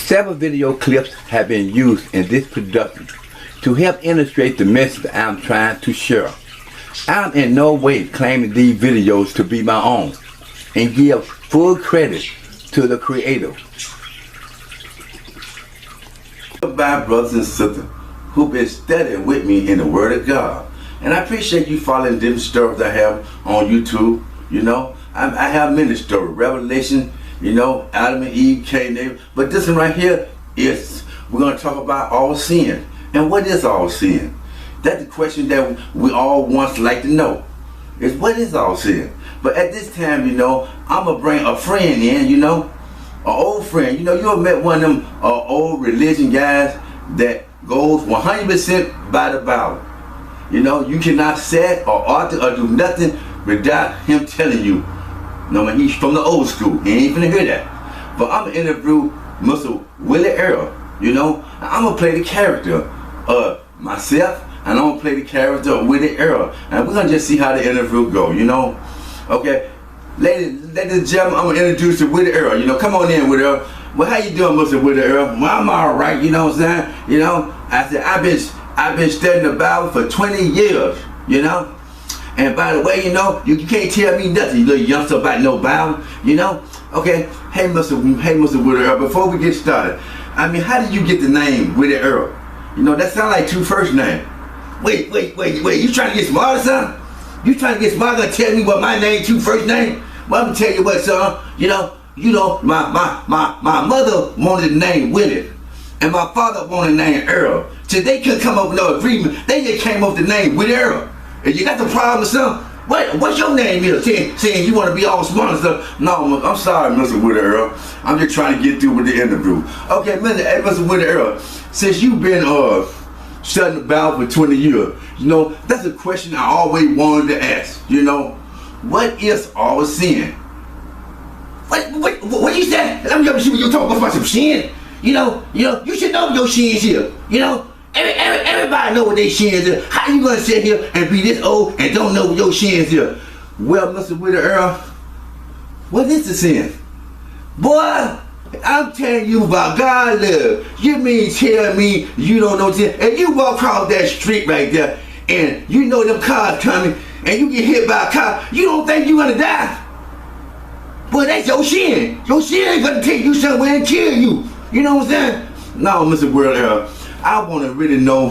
Several video clips have been used in this production to help illustrate the message I'm trying to share. I'm in no way claiming these videos to be my own and give full credit to the creator. My brothers and sisters who've been studying with me in the Word of God. And I appreciate you following different stories I have on YouTube. You know, I have many stories. Revelation, you know, Adam and Eve, Cain and Abel. But this one right here is, we're going to talk about all sin. And what is all sin? That's the question that we all once like to know. Is what is all sin? But at this time, you know, I'm going to bring a friend in, you know, an old friend. You know, you ever met one of them old religion guys that goes 100% by the Bible. You know, you cannot say or alter or do nothing without him telling you. You know, when he's from the old school, he ain't finna hear that. But I'm gonna interview Mr. Willie Earl. You know, I'm gonna play the character of myself, and I'm gonna play the character of Willie Earl, and we're gonna just see how the interview go. You know, okay, ladies and gentlemen, I'm gonna introduce you Willie Earl. You know, come on in, Willie Earl. Well, how you doing, Mr. Willie Earl? Well, I'm all right. You know what I'm saying? You know, I said I've been studying the Bible for 20 years. You know. And by the way, you know, you can't tell me nothing, you little youngster, about no Bible, you know? Okay, hey, Mr. Willie Earl, before we get started, I mean, how did you get the name Willie Earl? You know, that sounds like two first names. Wait, you trying to get smart or something? You trying to get smart and tell me what my name, two first name? Well, I'm gonna tell you what, son, you know, my mother wanted the name Willie, and my father wanted the name Earl. So they couldn't come up with no agreement, they just came up with the name Willie Earl. And you got the problem or something? What's your name here? Saying you want to be all smart and stuff. No, I'm sorry, Mr. Willie Earl. I'm just trying to get through with the interview. Okay, Mr. Willie Earl, since you've been studying the Bible for 20 years, you know, that's a question I always wanted to ask. You know, what is all sin? What you said? Let me see what you're talking about some sin. You know, you should know your sins here. You know. Everybody know what their sins is. How you gonna sit here and be this old and don't know what your sins is? Well, Mr. Willie Earl, what is the sin? Boy, I'm telling you about God love. You mean tell me you don't know sin? And you walk across that street right there and you know them cars coming and you get hit by a car, you don't think you're gonna die? Boy, that's your sin. Your sin gonna take you somewhere and kill you. You know what I'm saying? No, Mr. Willie Earl, I want to really know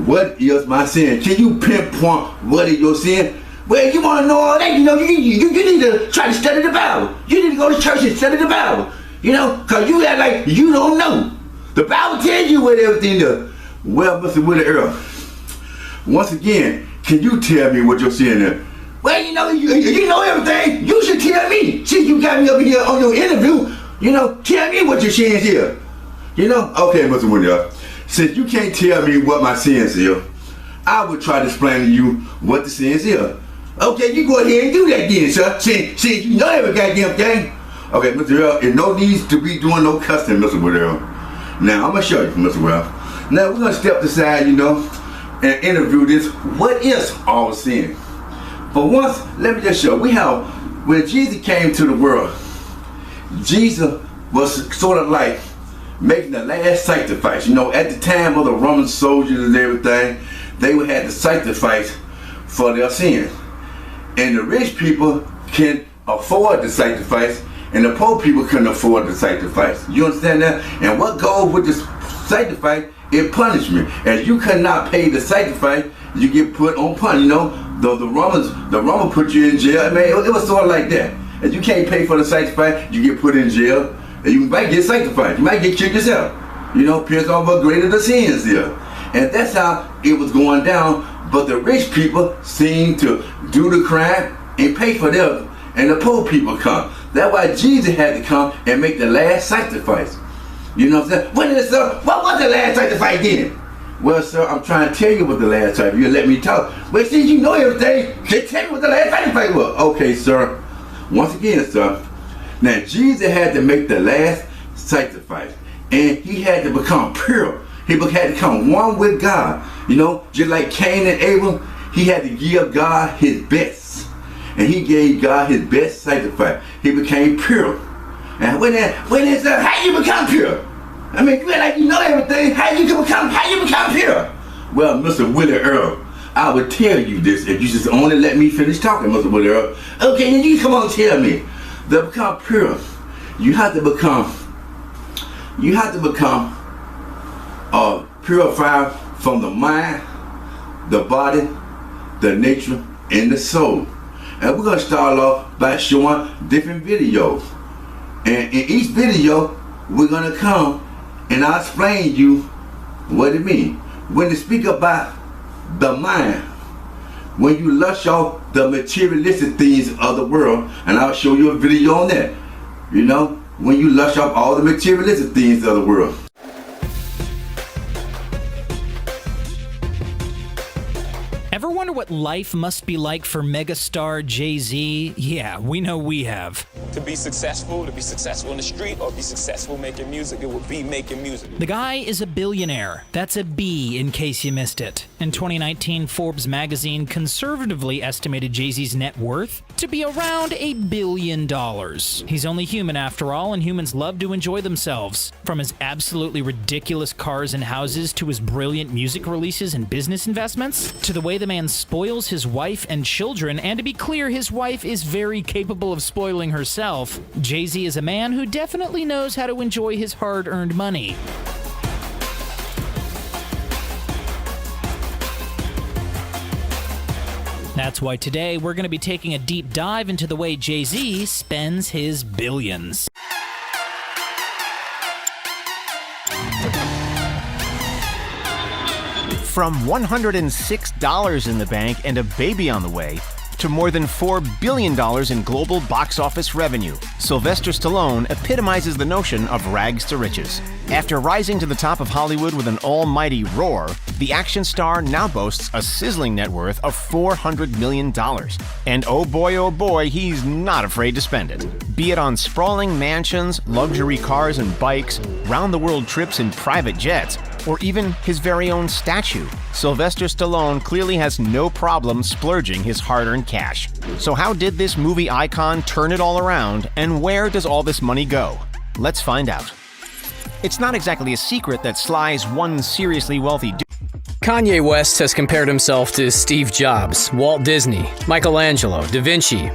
what is my sin. Can you pinpoint what is your sin? Well, you want to know all that, you know, you need to try to study the Bible. You need to go to church and study the Bible. You know, because you act like you don't know. The Bible tells you what everything does. Well, Mr. Willie Earl, once again, can you tell me what your sin is? Well, you know everything. You should tell me. Since you got me up here on your interview, you know, tell me what your sins is. You know? Okay, Mr. Willie Earl. Since you can't tell me what my sins is, I would try to explain to you what the sins is. Okay, you go ahead and do that then, sir. See, you know every goddamn thing. Okay, Mr. Earl, it no needs to be doing no cussing, Mr. Willie Earl. Now, I'm going to show you, Mr. Earl. Now, we're going to step aside, you know, and interview this. What is all sin? For once, let me just show. When Jesus came to the world, Jesus was sort of like making the last sacrifice. You know, at the time of the Roman soldiers and everything, they would have to sacrifice for their sins. And the rich people can afford the sacrifice, and the poor people couldn't afford the sacrifice. You understand that? And what goes with the sacrifice is punishment. As you could not pay the sacrifice, you get put on punishment. You know, the Romans put you in jail. Man, it was sort of like that. If you can't pay for the sacrifice, you get put in jail. You might get sanctified. You might get killed yourself. You know, depends on what greater the sins is. And that's how it was going down. But the rich people seem to do the crime and pay for them. And the poor people come. That's why Jesus had to come and make the last sacrifice. You know what I'm saying? What was the last sacrifice then? Well, sir, I'm trying to tell you what the last sacrifice. You let me talk. Well, since you know everything, just tell me what the last sacrifice was. Okay, sir. Once again, sir. Now, Jesus had to make the last sacrifice, and he had to become pure. He had to become one with God. You know, just like Cain and Abel, he had to give God his best. And he gave God his best sacrifice. He became pure. And when is how you become pure? I mean, you act like you know everything. How you become pure? Well, Mr. Willie Earl, I would tell you this if you just only let me finish talking, Mr. Willie Earl. Okay, then you come on and tell me. To become pure, you have to become purified from the mind, the body, the nature, and the soul. And we're gonna start off by showing different videos. And in each video, we're gonna come and I'll explain to you what it means. When they speak about the mind, when you lust off the materialistic things of the world, and I'll show you a video on that. You know, when you lust off all the materialistic things of the world. Ever wonder what life must be like for megastar Jay-Z? Yeah, we know we have. To be successful in the street or be successful making music, it would be making music. The guy is a billionaire. That's a B in case you missed it. In 2019, Forbes magazine conservatively estimated Jay-Z's net worth to be around $1 billion. He's only human after all, and humans love to enjoy themselves. From his absolutely ridiculous cars and houses to his brilliant music releases and business investments, to the way the man spoils his wife and children, and to be clear, his wife is very capable of spoiling herself. Jay-Z is a man who definitely knows how to enjoy his hard-earned money. That's why today we're going to be taking a deep dive into the way Jay-Z spends his billions. From $106 in the bank and a baby on the way, to more than $4 billion in global box office revenue, Sylvester Stallone epitomizes the notion of rags to riches. After rising to the top of Hollywood with an almighty roar, the action star now boasts a sizzling net worth of $400 million. And oh boy, he's not afraid to spend it. Be it on sprawling mansions, luxury cars and bikes, round-the-world trips in private jets, or even his very own statue, Sylvester Stallone clearly has no problem splurging his hard-earned cash. So how did this movie icon turn it all around, and where does all this money go? Let's find out. It's not exactly a secret that Sly's one seriously wealthy dude. Kanye West has compared himself to Steve Jobs, Walt Disney, Michelangelo, Da Vinci,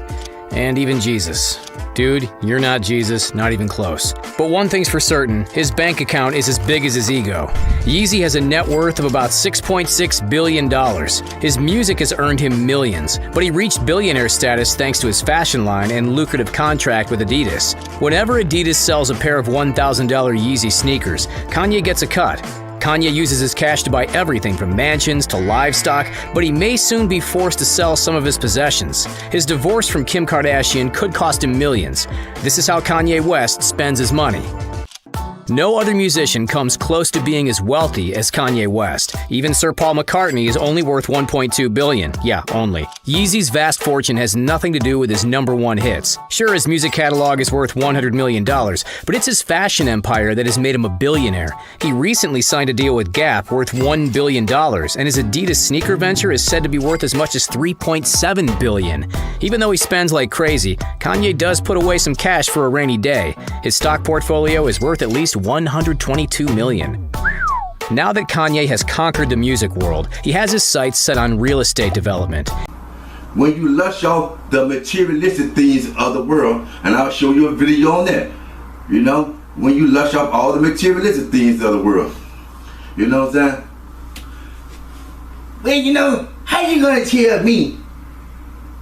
and even Jesus. Dude, you're not Jesus, not even close. But one thing's for certain, his bank account is as big as his ego. Yeezy has a net worth of about $6.6 billion. His music has earned him millions, but he reached billionaire status thanks to his fashion line and lucrative contract with Adidas. Whenever Adidas sells a pair of $1,000 Yeezy sneakers, Kanye gets a cut. Kanye uses his cash to buy everything from mansions to livestock, but he may soon be forced to sell some of his possessions. His divorce from Kim Kardashian could cost him millions. This is how Kanye West spends his money. No other musician comes close to being as wealthy as Kanye West. Even Sir Paul McCartney is only worth $1.2 billion. Yeah, only. Yeezy's vast fortune has nothing to do with his #1 hits. Sure, his music catalog is worth $100 million, but it's his fashion empire that has made him a billionaire. He recently signed a deal with Gap worth $1 billion, and his Adidas sneaker venture is said to be worth as much as $3.7 billion. Even though he spends like crazy, Kanye does put away some cash for a rainy day. His stock portfolio is worth at least $122 million. Now that Kanye has conquered the music world, he has his sights set on real estate development. When you lust off the materialistic things of the world, and I'll show you a video on that. You know, when you lust off all the materialistic things of the world. You know what I'm saying? Well, you know, how you gonna tell me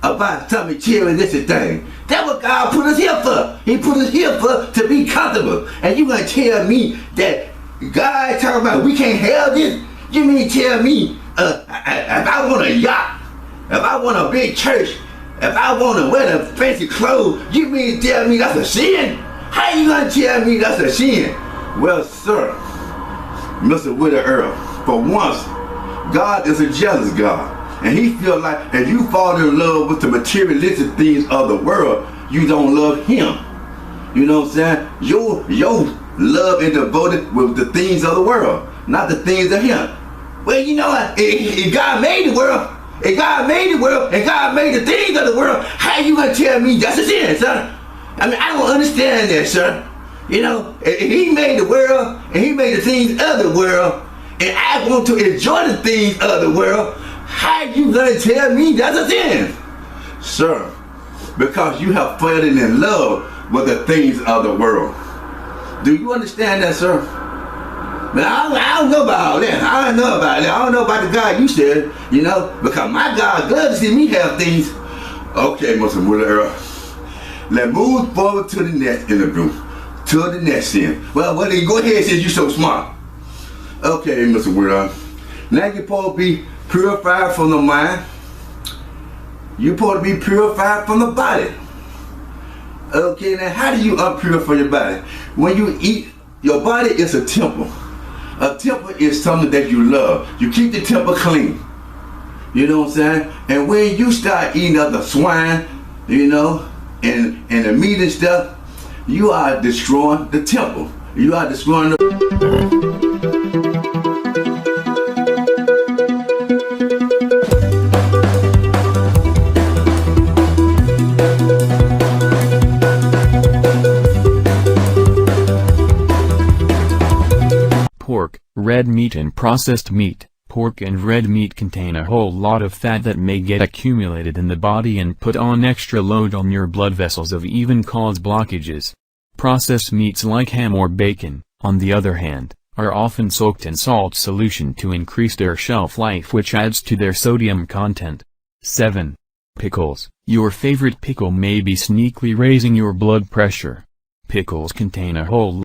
about some materialistic thing? That's what God put us here for. He put us here for to be comfortable. And you gonna tell me that God talking about we can't have this? You mean tell me if I want a yacht, if I want a big church, if I want to wear the fancy clothes, you mean tell me that's a sin? How you gonna tell me that's a sin? Well, sir, Mr. Willie Earl, for once, God is a jealous God. And he feel like if you fall in love with the materialistic things of the world, you don't love him. You know what I'm saying? Your love is devoted with the things of the world, not the things of him. Well, you know what? If God made the world, if God made the world, and God made the things of the world, how you gonna tell me that's a sin, sir? I mean, I don't understand that, sir. You know, and he made the world, and he made the things of the world, and I want to enjoy the things of the world. How you gonna tell me that's a sin? Sir, because you have fallen in love with the things of the world. Do you understand that, sir? Man, I don't know about all that. I don't know about that. I don't know about the God you said, you know, because my God loves to see me have things. Okay, Mr. Muller, let's move forward to the next interview. To the next sin. Well, then go ahead since you're so smart. Okay, Mr. Muller. Now you're supposed to be purified from the mind. You're supposed to be purified from the body. Okay, now how do you unpurify your body? When you eat, your body is a temple. A temple is something that you love. You keep the temple clean. You know what I'm saying? And when you start eating other swine, you know, and the meat and stuff, you are destroying the temple. You are destroying the... Pork, red meat and processed meat. Pork and red meat contain a whole lot of fat that may get accumulated in the body and put on extra load on your blood vessels or even cause blockages. Processed meats like ham or bacon, on the other hand, are often soaked in salt solution to increase their shelf life, which adds to their sodium content. 7. Pickles. Your favorite pickle may be sneakily raising your blood pressure. Pickles contain a whole...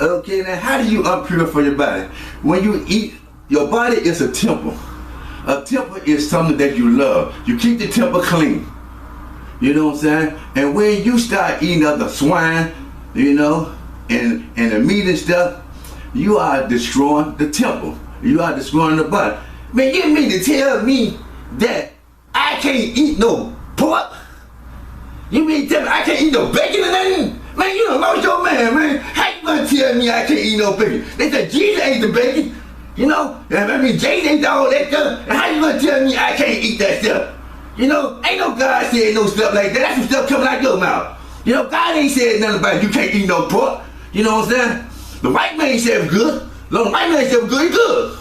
Okay, now how do you unpurify your body? When you eat, your body is a temple. A temple is something that you love. You keep the temple clean. You know what I'm saying? And when you start eating other swine, you know, and the meat and stuff, you are destroying the temple. You are destroying the body. Man, you mean to tell me that I can't eat no pork? You mean to tell me I can't eat no bacon or nothing? Man, you don't know your man. How you gonna tell me I can't eat no bacon? They said Jesus ate the bacon, you know? I mean, Jesus ate all that stuff. And how you gonna tell me I can't eat that stuff? You know, ain't no God saying no stuff like that. That's some stuff coming out your mouth. You know, God ain't said nothing about you can't eat no pork. You know what I'm saying? The white man said it's good. The white man said it's good, it's good.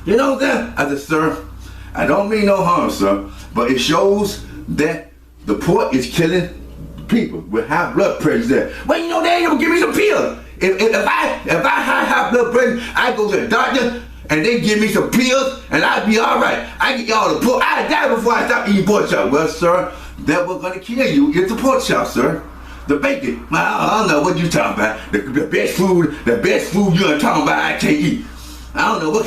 You know what I'm saying? I said, sir, I don't mean no harm, sir, but it shows that the pork is killing people with high blood pressure there. Well, you know, they ain't gonna give me some pills. If I have high blood pressure, I go to the doctor and they give me some pills and I'll be all right. I get y'all the pork. I die before I stop eating pork chop. Well, sir, that was gonna kill you. It's the pork chop, sir. The bacon. I don't know what you talking about. The best food you are talking about I can't eat. I don't know what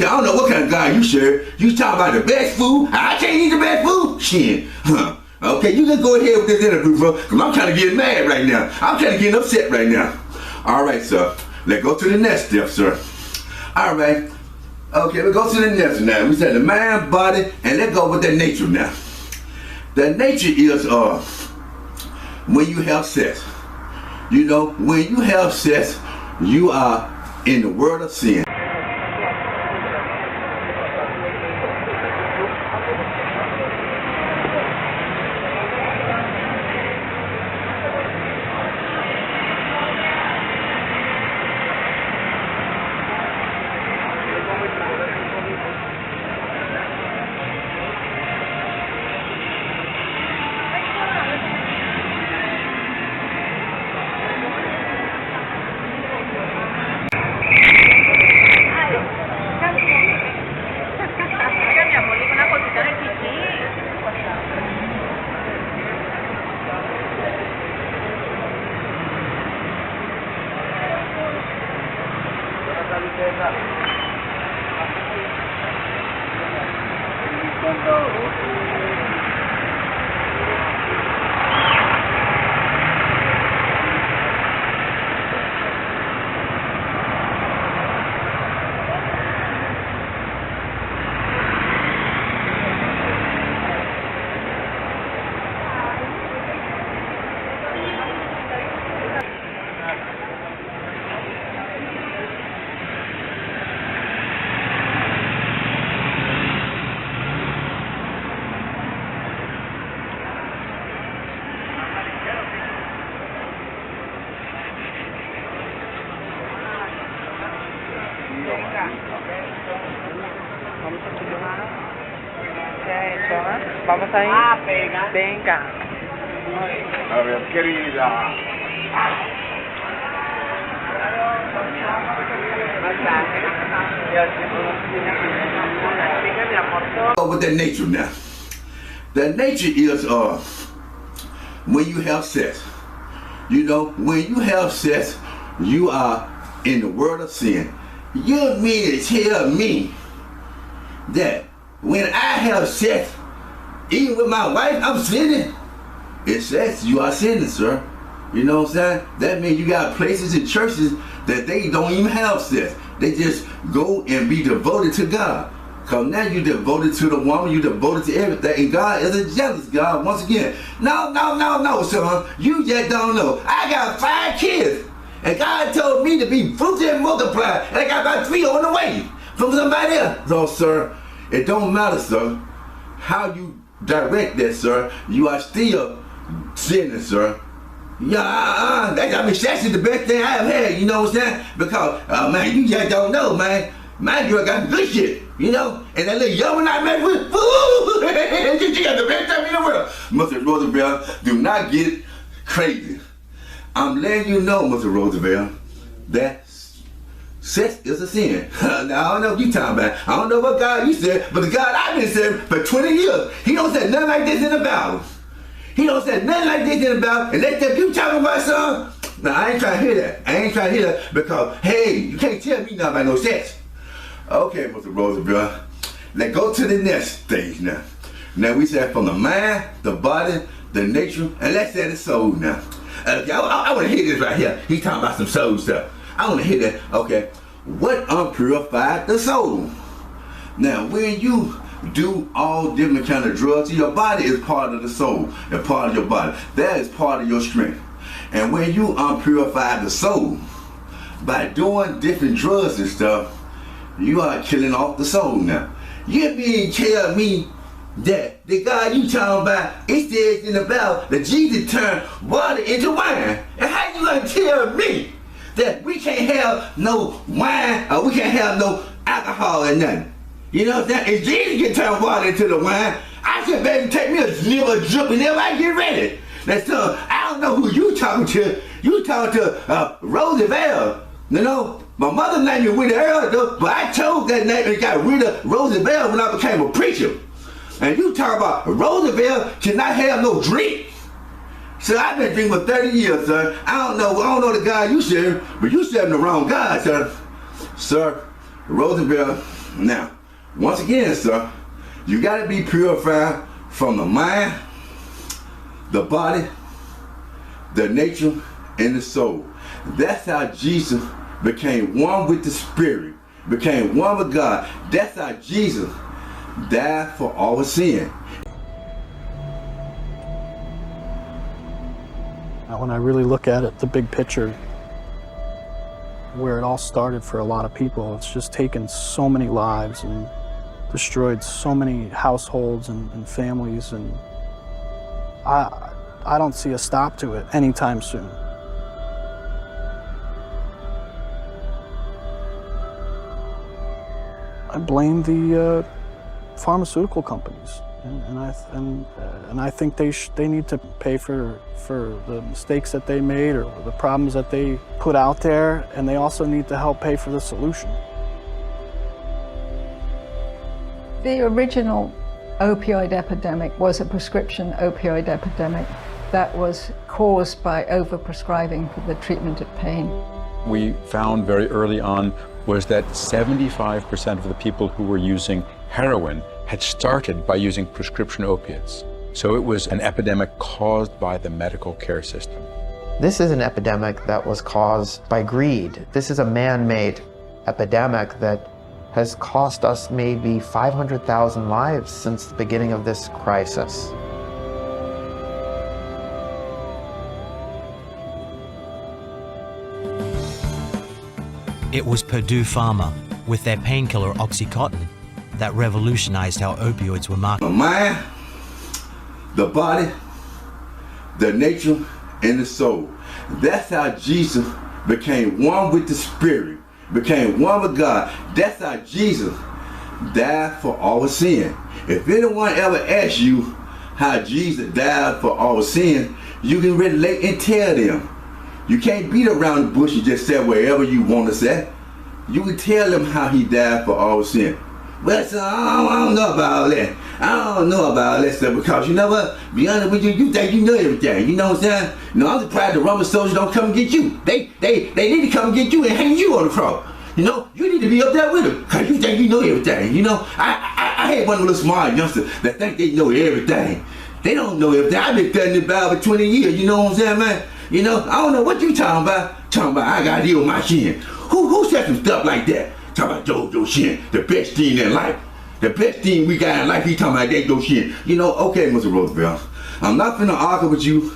kind of guy you share. You talking about the best food? I can't eat the best food? Shit. Huh. Okay, you can go ahead with this interview, bro, because I'm kind of getting mad right now. I'm kind of getting upset right now. All right, sir. Let's go to the next step, sir. All right. Okay, we'll go to the next one now. We said the mind, body, and let's go with the nature now. The nature is when you have sex. You know, when you have sex, you are in the world of sin. Vamos a ir. Venga. A ver, querida. With that nature now. The nature is when you have sex. You know, when you have sex, you are in the world of sin. You mean to tell me that when I have sex, even with my wife, I'm sinning? It says you are sinning, sir. You know what I'm saying? That means you got places in churches that they don't even have sex. They just go and be devoted to God. Because now you're devoted to the woman, you're devoted to everything. And God is a jealous God once again. No, son. You just don't know. I got 5 kids. And God told me to be fruitful and multiply. And I got about 3 on the way from somebody else. So, sir, it don't matter, sir, how you direct that, sir. You are still sinning, sir. Yeah, I mean, sex is the best thing I have had, you know what I'm saying? Because, man, you just don't know, man. My girl got good shit, you know? And that little young one I met with, ooh, she got the best time in the world. Mr. Roosevelt, do not get crazy. I'm letting you know, Mr. Roosevelt, that sex is a sin. Now, I don't know what you talking about. I don't know what God you said, but the God I've been serving for 20 years, he don't say nothing like this in the Bible. He don't say nothing like this in the Bible, and that stuff you talking about, son? Now, I ain't trying to hear that. I ain't trying to hear that because, hey, you can't tell me nothing about no sex. Okay, Mr. Roosevelt, let's go to the next stage now. Now, we said from the mind, the body, the nature, and let's say the soul now. I want to hear this right here. He's talking about some soul stuff. I want to hear that. Okay, what unpurified the soul? Now, when you do all different kind of drugs, your body is part of the soul and part of your body. That is part of your strength. And when you unpurify the soul by doing different drugs and stuff, you are killing off the soul now. You mean tell me that the God you talking about, it says in the Bible that Jesus turned water into wine. And how you gonna tell me that we can't have no wine or we can't have no alcohol or nothing? You know what I'm saying? If Jesus can turn water into the wine, I should better take me a drip whenever I get ready. That's I don't know who you talking to. You talking to Roosevelt. You know, my mother named me Willie Earl though, but I chose that name and got rid of Roosevelt when I became a preacher. And you talk about Roosevelt cannot have no drink. So I've been drinking for 30 years, sir. I don't know the guy you serve, but you serving the wrong guy, sir. Sir, Roosevelt, now, once again, sir, you gotta be purified from the mind, the body, the nature, and the soul. That's how Jesus became one with the Spirit, became one with God. That's how Jesus died for our sin. When I really look at it, the big picture, where it all started for a lot of people, it's just taken so many lives and destroyed so many households and families, and I don't see a stop to it anytime soon. I blame the pharmaceutical companies, and I think they need to pay for the mistakes that they made or the problems that they put out there, and they also need to help pay for the solution. The original opioid epidemic was a prescription opioid epidemic that was caused by overprescribing for the treatment of pain. We found very early on was that 75% of the people who were using heroin had started by using prescription opiates. So it was an epidemic caused by the medical care system. This is an epidemic that was caused by greed. This is a man-made epidemic that has cost us maybe 500,000 lives since the beginning of this crisis. It was Purdue Pharma, with their painkiller OxyContin, that revolutionized how opioids were marketed. The mind, the body, the nature, and the soul. That's how Jesus became one with the Spirit, became one with God. That's how Jesus died for our sin. If anyone ever asks you, how Jesus died for all sin, you can relate and tell them. You can't beat around the bush and just say wherever you want to say. You can tell them how he died for all sin. Well, son, I don't know about all that. I don't know about all that stuff because you know what? Be honest with you, you think you know everything. You know what I'm saying? You know, I'm surprised the Roman soldiers don't come and get you. They need to come and get you and hang you on the cross. You know, you need to be up there with them because you think you know everything. You know, I had one of those smart youngsters that think they know everything. They don't know everything. I've been studying the Bible for 20 years. You know what I'm saying, man? You know, I don't know what you talking about. Talking about I gotta deal with my sin. Who said some stuff like that? Talking about Joe Shin, the best thing in life. The best thing we got in life, he talking about that Joe Shin. You know, okay, Mr. Roosevelt, I'm not finna argue with you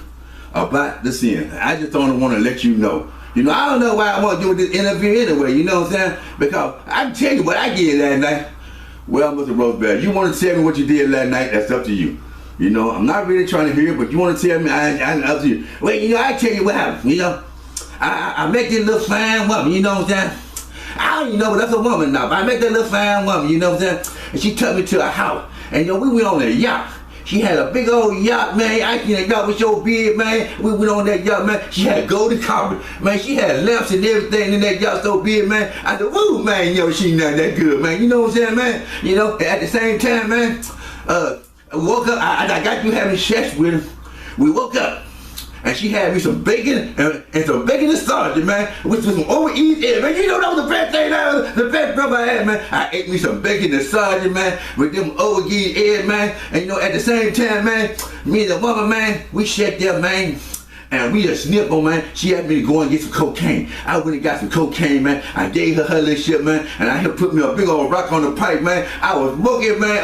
about the sin. I just don't want to let you know. You know, I don't know why I want to do this interview anyway, you know what I'm saying? Because I can tell you what I did last night. Well, Mr. Roosevelt, you want to tell me what you did last night, that's up to you. You know, I'm not really trying to hear it, but you want to tell me, I'm up to you. Well, you know, I tell you what happened, you know. I met this little fine woman, you know what I'm saying? I don't even know, but that's a woman now. But I met that little fine woman, you know what I'm saying? And she took me to her house. And you know, we went on a yacht. She had a big old yacht, man. I seen that yacht with your beard, man. We went on that yacht, man. She had golden carpet. Man, she had lamps and everything in that yacht so big, man. I said, woo, man, yo, she not that good, man. You know what I'm saying, man? You know, at the same time, man, I woke up, I got you having sex with her. We woke up. And she had me some bacon and some bacon and sausage, man, with some overeat eggs, man. You know that was the best thing, the best brother I had, man. I ate me some bacon and sausage, man, with them overeat eggs, man. And you know, at the same time, man, me and the woman, man, we sat there, man, and we just snipped on, man. She asked me to go and get some cocaine. I went and got some cocaine, man. I gave her little shit, man, and I put me a big old rock on the pipe, man. I was smoking, man.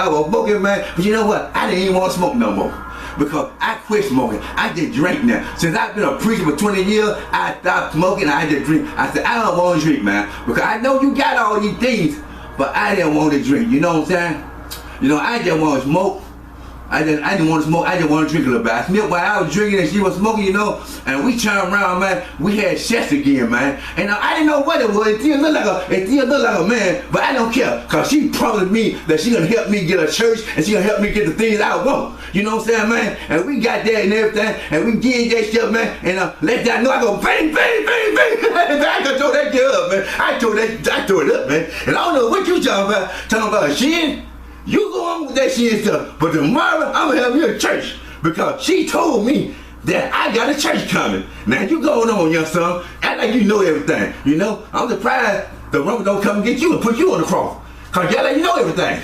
But you know what? I didn't even want to smoke no more. Because I quit smoking. I just drink now. Since I've been a preacher for 20 years, I stopped smoking, I just drink. I said, I don't want to drink, man. Because I know you got all these things, but I didn't want to drink. You know what I'm saying? You know, I just want to smoke. I didn't want to smoke, I just want to drink a little bit. I smelled while I was drinking and she was smoking, you know, and we turned around, man, we had sex again, man. And I didn't know what it was, it still looked like a man, but I don't care, because she promised me that she gonna help me get a church and she gonna help me get the things I want. You know what I'm saying, man? And we got that and everything, and we did that stuff, man, and let that know I go bang, bang, bang, bang. I could throw that girl up, man. I throw it up, man. And I don't know what you talking about shit. You go on with that shit stuff, but tomorrow I'm gonna have you a church because she told me that I got a church coming. Now you going on, young son, act like you know everything. You know, I'm surprised the Roman don't come and get you and put you on the cross, cause y'all like you know everything.